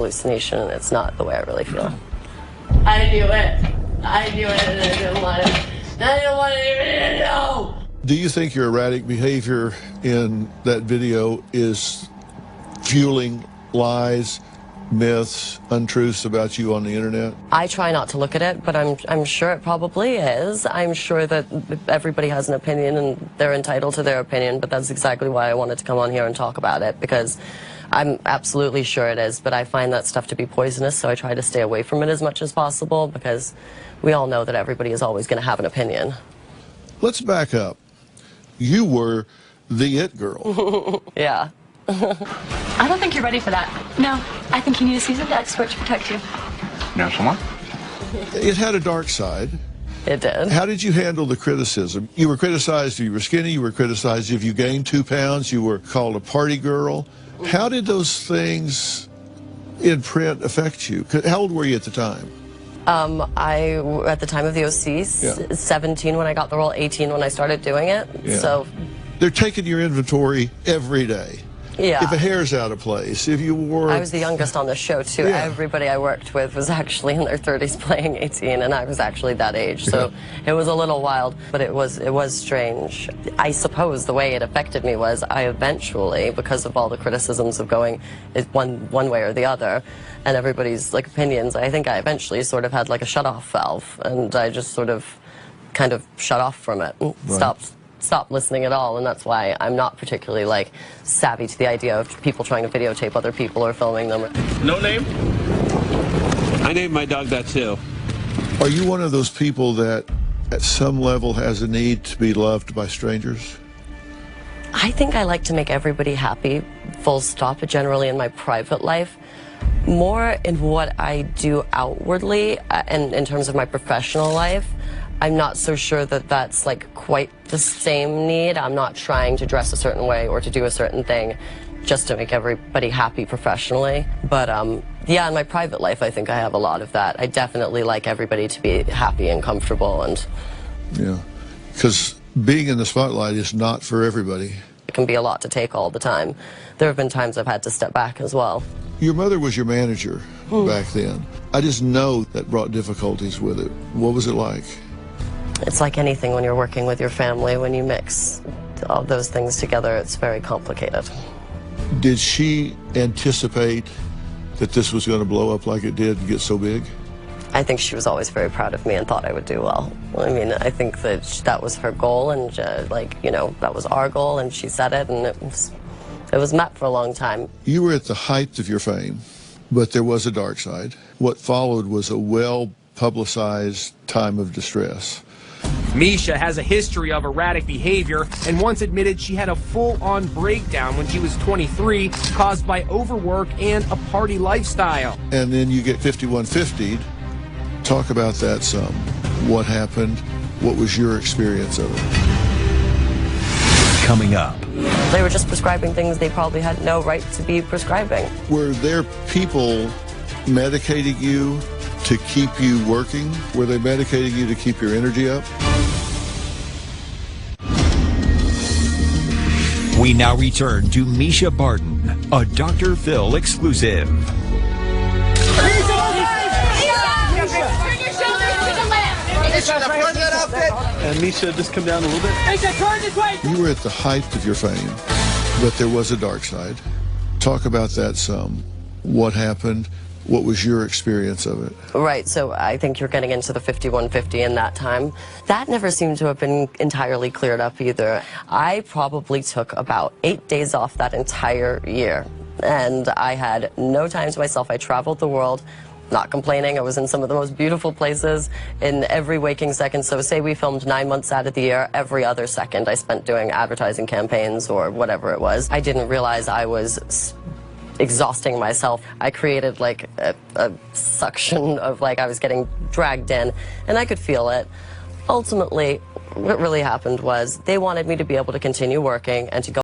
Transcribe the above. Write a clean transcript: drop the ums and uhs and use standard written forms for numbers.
hallucination, and it's not the way I really feel. I knew it. I knew it, and I didn't want it. I didn't want anybody to know. Do you think your erratic behavior in that video is fueling lies, myths, untruths about you on the internet? I try not to look at it, but I'm sure it probably is. I'm sure that everybody has an opinion and they're entitled to their opinion, but that's exactly why I wanted to come on here and talk about it, because I'm absolutely sure it is, but I find that stuff to be poisonous, so I try to stay away from it as much as possible, because we all know that everybody is always going to have an opinion. Let's back up. You were the it girl. Yeah. I don't think you're ready for that. No, I think you need a seasoned expert to protect you. You know someone? It had a dark side. It did. How did you handle the criticism? You were criticized if you were skinny, you were criticized if you gained 2 pounds, you were called a party girl. How did those things in print affect you? How old were you at the time? At the time of the OC, 17 when I got the role, 18 when I started doing it. Yeah. So they're taking your inventory every day. yeah. If a hair's out of place, if you wore... I was the youngest on the show, too. Yeah. Everybody I worked with was actually in their 30s playing 18, and I was actually that age. So it was a little wild, but it was strange. I suppose the way it affected me was I eventually, because of all the criticisms of going one way or the other, and everybody's like opinions, I think I eventually sort of had like a shut-off valve, and I just sort of kind of shut off from it and stopped listening at all, and that's why I'm not particularly like savvy to the idea of people trying to videotape other people or filming them. No name? I named my dog that too. Are you one of those people that at some level has a need to be loved by strangers? I think I like to make everybody happy, full stop, generally in my private life. More in what I do outwardly and in terms of my professional life. I'm not so sure that that's like quite the same need. I'm not trying to dress a certain way or to do a certain thing just to make everybody happy professionally. But yeah, in my private life, I think I have a lot of that. I definitely like everybody to be happy and comfortable. And yeah, because being in the spotlight is not for everybody. It can be a lot to take all the time. There have been times I've had to step back as well. Your mother was your manager back then. I just know that brought difficulties with it. What was it like? It's like anything when you're working with your family. When you mix all those things together, it's very complicated. Did she anticipate that this was going to blow up like it did and get so big? I think she was always very proud of me and thought I would do well. I mean, I think that that was her goal, and like, you know, that was our goal, and she said it, and it was met for a long time. You were at the height of your fame, but there was a dark side. What followed was a well-publicized time of distress. Misha has a history of erratic behavior and once admitted she had a full-on breakdown when she was 23 caused by overwork and a party lifestyle. And then you get 5150'd. Talk about that some. What happened? What was your experience of it? Coming up. They were just prescribing things they probably had no right to be prescribing. Were there people medicating you to keep you working? Were they medicating you to keep your energy up? We now return to Misha Barton, a Dr. Phil exclusive. And Misha, just come down a little bit. You were at the height of your fame, but there was a dark side. Talk about that some. What happened? What was your experience of it? Right, so I think you're getting into the 5150 in that time. That never seemed to have been entirely cleared up either. I probably took about 8 days off that entire year, and I had no time to myself. I traveled the world, not complaining. I was in some of the most beautiful places in every waking second. So say we filmed 9 months out of the year, every other second I spent doing advertising campaigns or whatever it was. I didn't realize I was exhausting myself. I created like a suction of like I was getting dragged in, and I could feel it. Ultimately, what really happened was they wanted me to be able to continue working and to go